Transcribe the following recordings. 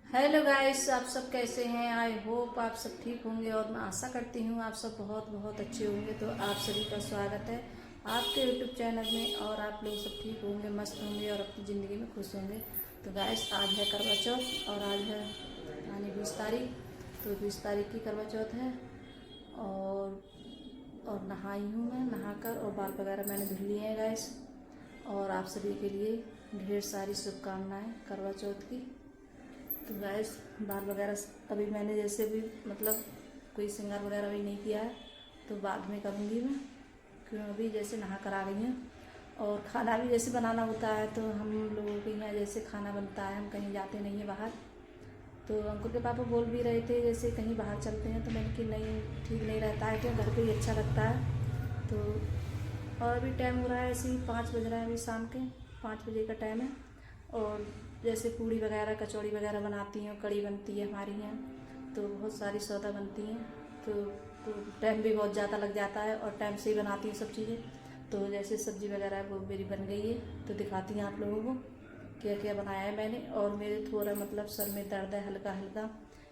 Hello guys, आप सब कैसे हैं। आई होप आप सब ठीक होंगे और मैं आशा करती हूँ आप सब बहुत बहुत अच्छे होंगे। तो आप सभी का स्वागत है आपके यूट्यूब चैनल में और आप लोग सब ठीक होंगे, मस्त होंगे और अपनी ज़िंदगी में खुश होंगे। तो गाइस, आज है करवा चौथ और आज है यानी 20 तारीख। तो 20 तारीख की करवा चौथ है और नहाई हूँ मैं। नहाकर और बाल वगैरह मैंने धुल लिए हैं गाइस। और आप सभी के लिए ढेर सारी शुभकामनाएँ करवा चौथ की। तो गैस, बाल वगैरह अभी मैंने जैसे भी मतलब कोई श्रृंगार वगैरह भी नहीं किया है, तो बाद में करूँगी मैं, क्यों अभी जैसे नहा कर आ गई हूँ। और खाना भी जैसे बनाना होता है, तो हम लोगों के यहाँ जैसे खाना बनता है, हम कहीं जाते नहीं हैं बाहर। तो अंकुल के पापा बोल भी रहे थे जैसे कहीं बाहर चलते हैं, तो मैंने कि नहीं, ठीक नहीं रहता है, क्या घर पे ही अच्छा लगता है। तो और अभी टाइम हो रहा है ऐसे ही 5 बज रहा है, अभी शाम के 5 बजे का टाइम है। और जैसे पूड़ी वगैरह कचौड़ी वगैरह बनाती हैं, कड़ी बनती है हमारे यहाँ, तो बहुत सारी सौदा बनती हैं। तो टाइम भी बहुत ज़्यादा लग जाता है और टाइम से ही बनाती हूँ सब चीज़ें। तो जैसे सब्ज़ी वगैरह वो मेरी बन गई है, तो दिखाती हैं आप लोगों को क्या क्या बनाया है मैंने। और मेरे थोड़ा मतलब सर में दर्द है हल्का हल्का,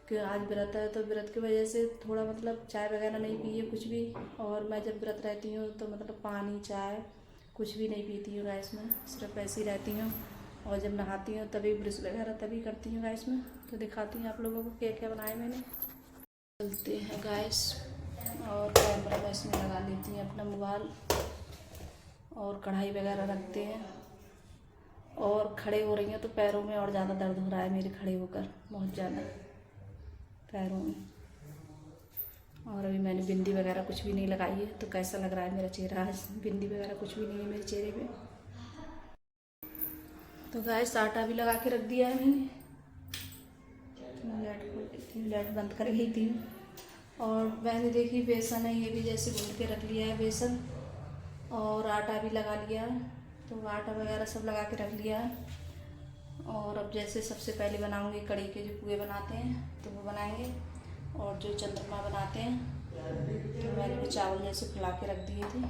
कि आज व्रत है, तो व्रत की वजह से थोड़ा मतलब चाय वगैरह नहीं पी है कुछ भी। और मैं जब व्रत रहती हूँ तो मतलब पानी चाय कुछ भी नहीं पीती हूँ गाइस, में सिर्फ ऐसी रहती हूँ। और जब नहाती हूँ तभी ब्रश वगैरह तभी करती हूँ गाइस में। तो दिखाती हूँ आप लोगों को क्या क्या बनाया मैंने। चलते हैं गाइस और कैमरा में इसमें लगा लेती हैं अपना मोबाइल और कढ़ाई वगैरह रखते हैं। और खड़े हो रही हैं तो पैरों में और ज़्यादा दर्द हो रहा है मेरे खड़े होकर, बहुत ज़्यादा पैरों में। और अभी मैंने बिंदी वगैरह कुछ भी नहीं लगाई है, तो कैसा लग रहा है मेरा चेहरा। आज बिंदी वगैरह कुछ भी नहीं है मेरे चेहरे पे। तो गैस, आटा भी लगा के रख दिया है मैंने। लाइट खोल देती हूँ, लाइट बंद कर गई थी। और मैंने देखी बेसन है, ये भी जैसे भून के रख लिया है बेसन। और आटा भी लगा लिया है, तो आटा वगैरह सब लगा के रख लिया है। और अब जैसे सबसे पहले बनाऊंगी कड़ी के जो पुए बनाते हैं, तो वो बनाएंगे। और जो चंद्रमा बनाते हैं, तो मैंने वो चावल जैसे फुला के रख दिए थे,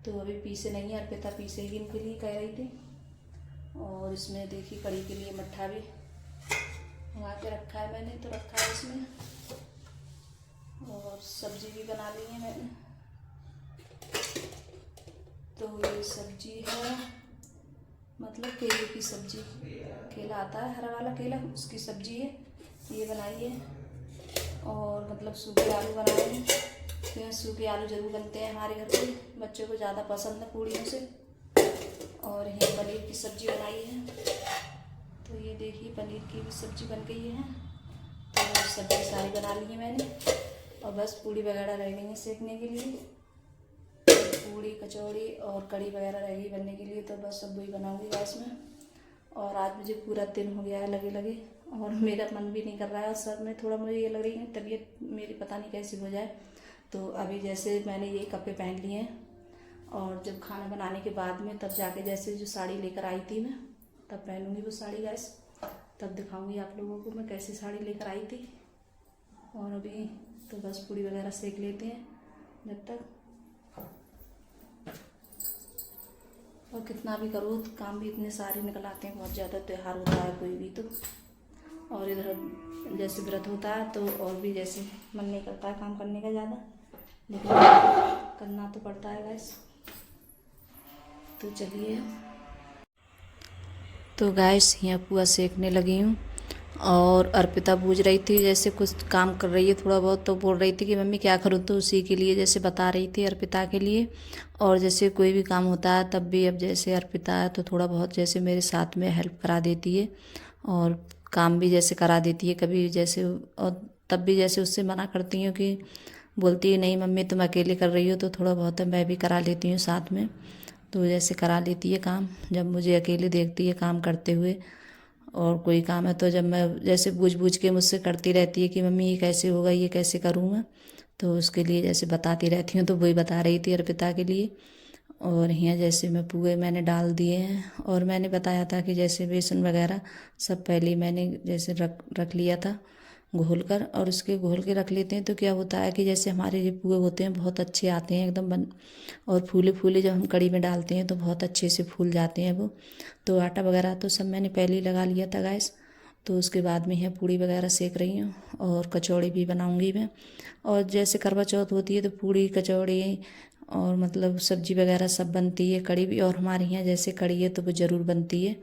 तो अभी पीसे नहीं है, अर्पिता पीसेगी इनके लिए कह रही थी। और इसमें देखिए कड़ी के लिए मट्ठा भी मंगा के रखा है मैंने, तो रखा है इसमें। और सब्जी भी बना ली है मैंने। तो ये सब्जी है मतलब केले की सब्जी, केला आता है हरा वाला केला, उसकी सब्जी है, ये बनाई है। और मतलब सूखे आलू बनाए हैं, तो सूखे आलू ज़रूर बनते हैं हमारे घर पे, बच्चों को ज़्यादा पसंद है पूड़ियों से। और ये पनीर की सब्जी बनाई है, तो ये देखिए पनीर की भी सब्जी बन गई है। तो सब्जी सारी बना ली है मैंने, और बस पूड़ी वगैरह रह गई हैं सेकने के लिए। पूड़ी कचौड़ी और कड़ी वगैरह रह गई बनने के लिए, तो बस सब वही बनाऊंगी गैस में। और आज मुझे पूरा दिन हो गया है लगे लगे, और मेरा मन भी नहीं कर रहा है। सर में थोड़ा मुझे ये लग रही है तबीयत मेरी पता नहीं कैसी हो जाए। तो अभी जैसे मैंने ये कपड़े पहन लिए हैं, और जब खाना बनाने के बाद में तब जाके जैसे जो साड़ी लेकर आई थी मैं, तब पहनूंगी वो साड़ी गैस। तब दिखाऊंगी आप लोगों को मैं कैसी साड़ी लेकर आई थी। और अभी तो बस पूड़ी वगैरह सेक लेते हैं जब तक। और कितना भी करो तो काम भी इतने सारे निकल आते हैं, बहुत ज़्यादा त्यौहार होता है कोई भी तो। और इधर जैसे व्रत होता है तो और भी जैसे मन नहीं करता है काम करने का ज़्यादा, लेकिन करना तो पड़ता है गैस। तो चलिए, तो गैस यहाँ पुआ सेकने लगी हूँ। और अर्पिता पूछ रही थी जैसे कुछ काम कर रही है थोड़ा बहुत, तो बोल रही थी कि मम्मी क्या करूँ, तो उसी के लिए जैसे बता रही थी अर्पिता के लिए। और जैसे कोई भी काम होता है तब भी अब जैसे अर्पिता है तो थोड़ा बहुत जैसे मेरे साथ में हेल्प करा देती है, और काम भी जैसे करा देती है कभी जैसे। और तब भी जैसे उससे मना करती हूँ कि बोलती है नहीं मम्मी तुम अकेले कर रही हो, तो थोड़ा बहुत मैं भी करा लेती हूँ साथ में। तो जैसे करा लेती है काम, जब मुझे अकेले देखती है काम करते हुए। और कोई काम है तो जब मैं जैसे बूझ बूझ के मुझसे करती रहती है कि मम्मी ये कैसे होगा, ये कैसे करूँ मैं, तो उसके लिए जैसे बताती रहती हूँ। तो वही बता रही थी अर्पिता के लिए। और यहाँ जैसे मैं पुए मैंने डाल दिए हैं, और मैंने बताया था कि जैसे बेसन वगैरह सब पहले ही मैंने जैसे रख रख लिया था घोल कर। और उसके घोल के रख लेते हैं तो क्या होता है कि जैसे हमारे ये पुए होते हैं बहुत अच्छे आते हैं एकदम बन। और फूले फूले जब हम कड़ी में डालते हैं तो बहुत अच्छे से फूल जाते हैं वो। तो आटा वगैरह तो सब मैंने पहले ही लगा लिया था गैस। तो उसके बाद में यहाँ पूड़ी वगैरह सेक रही हूँ और कचौड़ी भी बनाऊँगी मैं। और जैसे करवा चौथ होती है तो पूड़ी कचौड़ी और मतलब सब्जी वगैरह सब बनती है, कड़ी भी। और हमारे यहाँ जैसे कड़ी है तो वो ज़रूर बनती है।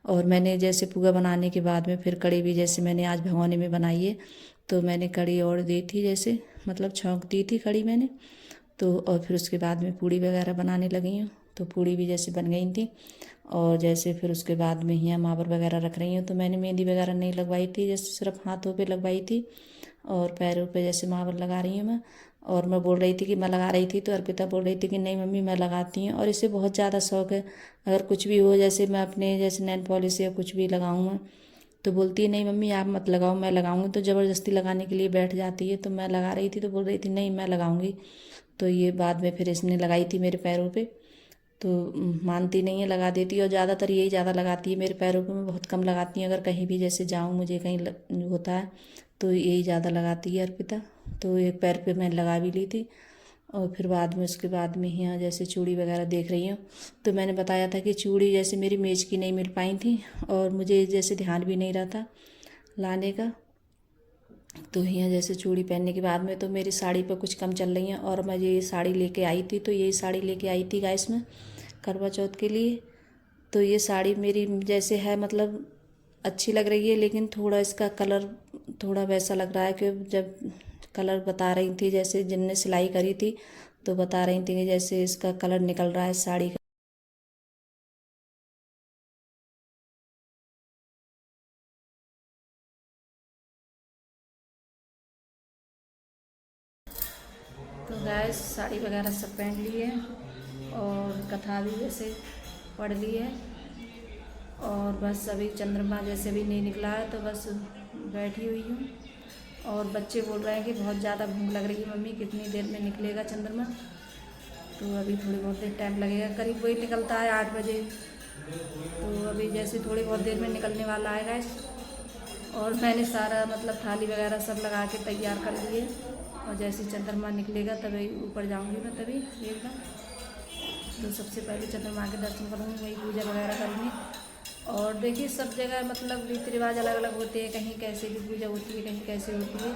और मैंने जैसे पुआ बनाने के बाद में फिर कड़ी भी जैसे मैंने आज भगोने में बनाई है, तो मैंने कड़ी और दी थी, जैसे मतलब छौंक दी थी कड़ी मैंने। तो और फिर उसके बाद में पूड़ी वगैरह बनाने लगी हूँ, तो पूड़ी भी जैसे बन गई थी। और जैसे फिर उसके बाद में यहाँ मावर वगैरह रख रही हूँ, तो मैंने मेहंदी वगैरह नहीं लगवाई थी, जैसे सिर्फ हाथों पे लगवाई थी और पैरों पे जैसे मावर लगा रही हूँ मैं। और मैं बोल रही थी कि मैं लगा रही थी, तो अर्पिता बोल रही थी कि नहीं मम्मी मैं लगाती हूँ। और इसे बहुत ज़्यादा शौक है, अगर कुछ भी हो जैसे मैं अपने जैसे नेल पॉलिश या कुछ भी लगाऊँ मैं, तो बोलती है नहीं मम्मी आप मत लगाओ मैं लगाऊंगी। तो ज़बरदस्ती लगाने के लिए बैठ जाती है। तो मैं लगा रही थी तो बोल रही थी नहीं मैं लगाऊंगी। तो ये बाद में फिर इसने लगाई थी मेरे पैरों पे, तो मानती नहीं है, लगा देती है। और ज़्यादातर यही ज़्यादा लगाती है मेरे पैरों पे, मैं बहुत कम लगाती हूँ। अगर कहीं भी जैसे जाऊँ मुझे कहीं होता है तो यही ज़्यादा लगाती है अर्पिता। तो एक पैर पे मैं लगा भी ली थी। और फिर बाद में उसके बाद में यहाँ जैसे चूड़ी वगैरह देख रही हूँ, तो मैंने बताया था कि चूड़ी जैसे मेरी मेज की नहीं मिल पाई थी और मुझे जैसे ध्यान भी नहीं रहा था लाने का। तो यहाँ जैसे चूड़ी पहनने के बाद में तो मेरी साड़ी पर कुछ कम चल रही हैं। और मैं ये साड़ी लेके आई थी, तो यही साड़ी लेके आई थी गाइस में करवा चौथ के लिए। तो ये साड़ी मेरी जैसे है मतलब अच्छी लग रही है, लेकिन थोड़ा इसका कलर थोड़ा वैसा लग रहा है कि जब कलर बता रही थी जैसे जिनने सिलाई करी थी तो बता रही थी कि जैसे इसका कलर निकल रहा है साड़ी का। तो गैस साड़ी वगैरह सब पहन ली है और कथा भी जैसे पढ़ ली है। और बस अभी चंद्रमा जैसे भी नहीं निकला है तो बस बैठी हुई हूँ। और बच्चे बोल रहे हैं कि बहुत ज़्यादा भूख लग रही है मम्मी, कितनी देर में निकलेगा चंद्रमा। तो अभी थोड़ी बहुत देर टाइम लगेगा, करीब वही निकलता है 8 बजे। तो अभी जैसे थोड़ी बहुत देर में निकलने वाला है गैस। और मैंने सारा मतलब थाली वगैरह सब लगा के तैयार कर लिए। और जैसे चंद्रमा निकलेगा तभी ऊपर जाऊंगी मैं, तभी एकदम। तो सबसे पहले चंद्रमा के दर्शन करूँगी, वही पूजा वगैरह करूँगी। और देखिए सब जगह मतलब रीति रिवाज अलग अलग होते हैं, कहीं कैसे की पूजा होती है कहीं कैसे होती है।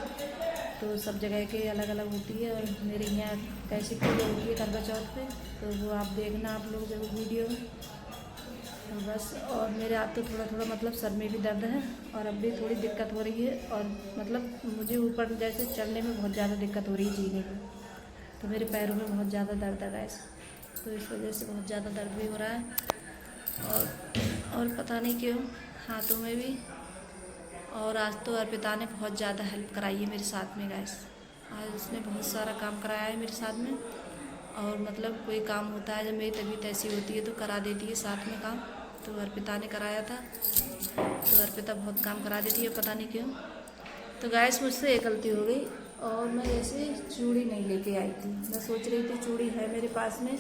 तो सब जगह के अलग अलग होती है। और मेरे यहाँ कैसी पूजा होती है करवा चौथ पे, तो वो आप देखना आप लोग जरूर वीडियो में। तो बस और मेरे हाथ तो थोड़ा थोड़ा मतलब सर में भी दर्द है और अब भी थोड़ी दिक्कत हो रही है। और मतलब मुझे ऊपर जैसे चढ़ने में बहुत ज़्यादा दिक्कत हो रही है जीने की। तो मेरे पैरों में बहुत ज़्यादा दर्द है गैस, तो इस वजह से बहुत ज़्यादा दर्द भी हो रहा है। और पता नहीं क्यों हाथों में भी। और आज तो अर्पिता ने बहुत ज़्यादा हेल्प कराई है मेरे साथ में गैस। आज उसने बहुत सारा काम कराया है मेरे साथ में। और मतलब कोई काम होता है जब मेरी तबीयत ऐसी होती है तो करा देती है साथ में काम। तो अर्पिता ने कराया था, तो अर्पिता बहुत काम करा देती है पता नहीं क्यों। तो गैस मुझसे एक गलती हो गई और मैं जैसे चूड़ी नहीं लेके आई थी। मैं सोच रही थी चूड़ी है मेरे पास में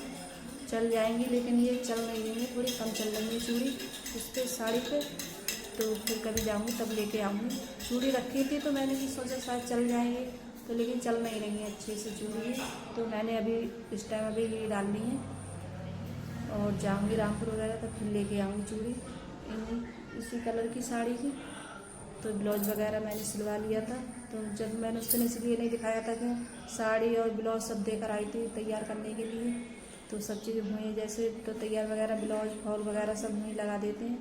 चल जाएंगी, लेकिन ये चल नहीं रही है, थोड़ी कम चल रही है चूड़ी इस पर साड़ी पे। तो फिर कभी जाऊँगी तब लेके आऊँगी। चूड़ी रखी थी तो मैंने भी सोचा शायद चल जाएंगे, तो लेकिन चल नहीं रही है अच्छे से चूड़ी। तो मैंने अभी इस टाइम अभी ये डालनी है और जाऊँगी रामपुर वगैरह तब फिर लेके आऊँगी चूड़ी इसी कलर की साड़ी की। तो ब्लाउज वगैरह मैंने सिलवा लिया था। तो जब मैंने उस दिन इसलिए नहीं दिखाया था कि साड़ी और ब्लाउज सब देकर आई थी तैयार करने के लिए। तो सब चीज़ हुई जैसे तो तैयार वगैरह ब्लाउज फॉल वगैरह सब हुई लगा देते हैं,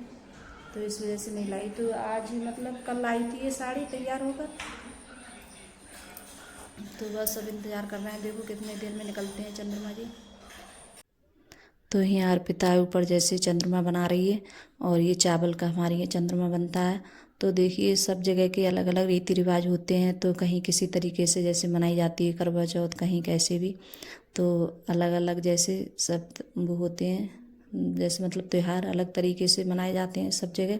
तो इस वजह से नहीं लाई। तो आज ही मतलब कल लाई थी ये साड़ी तैयार होकर। तो बस अब इंतज़ार कर रहे हैं, देखो कितने देर में निकलते हैं चंद्रमा जी। तो यहाँ अर्पिता ऊपर जैसे चंद्रमा बना रही है और ये चावल का हमारे यहाँ चंद्रमा बनता है। तो देखिए सब जगह के अलग अलग रीति रिवाज होते हैं, तो कहीं किसी तरीके से जैसे मनाई जाती है करवा चौथ, कहीं कैसे भी। तो अलग अलग जैसे सब वो होते हैं, जैसे मतलब त्यौहार अलग तरीके से मनाए जाते हैं सब जगह।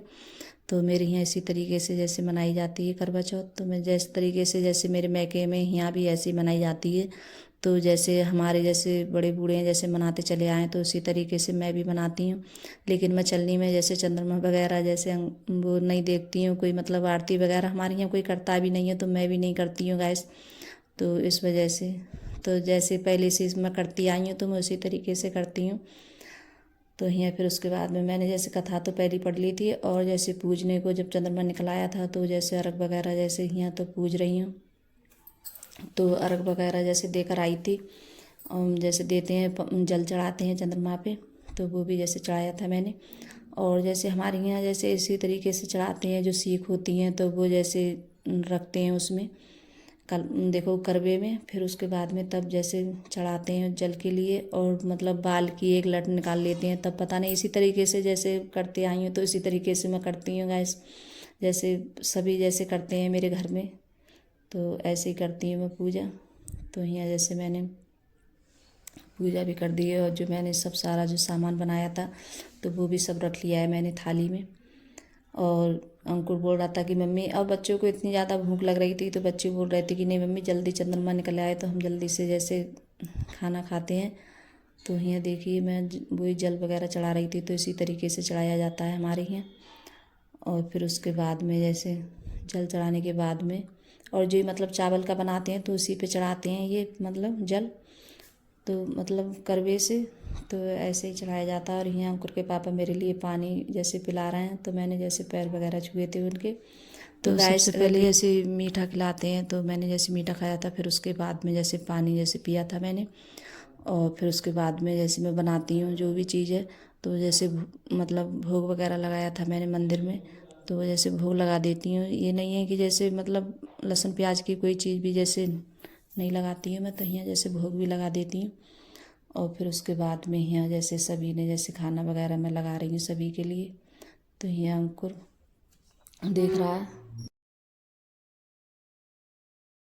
तो मेरे यहाँ इसी तरीके से जैसे मनाई जाती है करवा चौथ। तो मैं जैसे तरीके से जैसे मेरे मैके में यहाँ भी ऐसी मनाई जाती है। तो जैसे हमारे जैसे बड़े बूढ़े हैं जैसे मनाते चले आए, तो उसी तरीके से मैं भी मनाती हूँ। लेकिन मैं चलनी में जैसे चंद्रमा वगैरह जैसे वो नहीं देखती हूँ, कोई मतलब आरती वगैरह हमारे यहाँ कोई करता भी नहीं है, तो मैं भी नहीं करती हूँ गैस। तो इस वजह से तो जैसे पहले से मैं करती आई हूँ तो मैं उसी तरीके से करती हूँ। तो यहाँ फिर उसके बाद में मैंने जैसे कथा तो पहले पढ़ ली थी, और जैसे पूजने को जब चंद्रमा निकल आया था तो जैसे अर्घ वगैरह जैसे यहाँ तो पूज रही हूँ। तो अर्घ वगैरह जैसे देकर आई थी, जैसे देते हैं जल चढ़ाते हैं चंद्रमा पे, तो वो भी जैसे चढ़ाया था मैंने। और जैसे हमारे यहाँ जैसे इसी तरीके से चढ़ाते हैं, जो सीख होती हैं तो वो जैसे रखते हैं उसमें देखो करवे में, फिर उसके बाद में तब जैसे चढ़ाते हैं जल के लिए। और मतलब बाल की एक लट निकाल लेते हैं, तब पता नहीं इसी तरीके से जैसे करते आई हूँ, तो इसी तरीके से मैं करती हूँ गाइस, जैसे सभी जैसे करते हैं मेरे घर में, तो ऐसे ही करती हूँ मैं पूजा। तो यहाँ जैसे मैंने पूजा भी कर दी है, और जो मैंने सब सारा जो सामान बनाया था तो वो भी सब रख लिया है मैंने थाली में। और अंकुर बोल रहा था कि मम्मी, अब बच्चों को इतनी ज़्यादा भूख लग रही थी तो बच्चे बोल रहे थे कि नहीं मम्मी जल्दी चंद्रमा निकल आए तो हम जल्दी से जैसे खाना खाते हैं। तो यहाँ देखिए मैं वही जल वगैरह चढ़ा रही थी, तो इसी तरीके से चढ़ाया जाता है हमारे यहाँ। और फिर उसके बाद में जैसे जल चढ़ाने के बाद में, और जो मतलब चावल का बनाते हैं तो उसी पे चढ़ाते हैं ये मतलब जल, तो मतलब करवे से, तो ऐसे ही चढ़ाया जाता है। और यहाँ अंकुर के पापा मेरे लिए पानी जैसे पिला रहे हैं, तो मैंने जैसे पैर वगैरह छुए थे उनके। तो सबसे पहले जैसे मीठा खिलाते हैं, तो मैंने जैसे मीठा खाया था, फिर उसके बाद में जैसे पानी जैसे पिया था मैंने। और फिर उसके बाद में जैसे मैं बनाती हूँ जो भी चीज़ है, तो जैसे मतलब भोग वगैरह लगाया था मैंने मंदिर में, तो जैसे भोग लगा देती हूँ। ये नहीं है कि जैसे मतलब लहसुन प्याज की कोई चीज़ भी जैसे नहीं लगाती हूँ मैं, तो यहाँ जैसे भोग भी लगा देती हूँ। और फिर उसके बाद में यहाँ जैसे सभी ने जैसे खाना वगैरह मैं लगा रही हूँ सभी के लिए। तो यहाँ अंकुर देख रहा है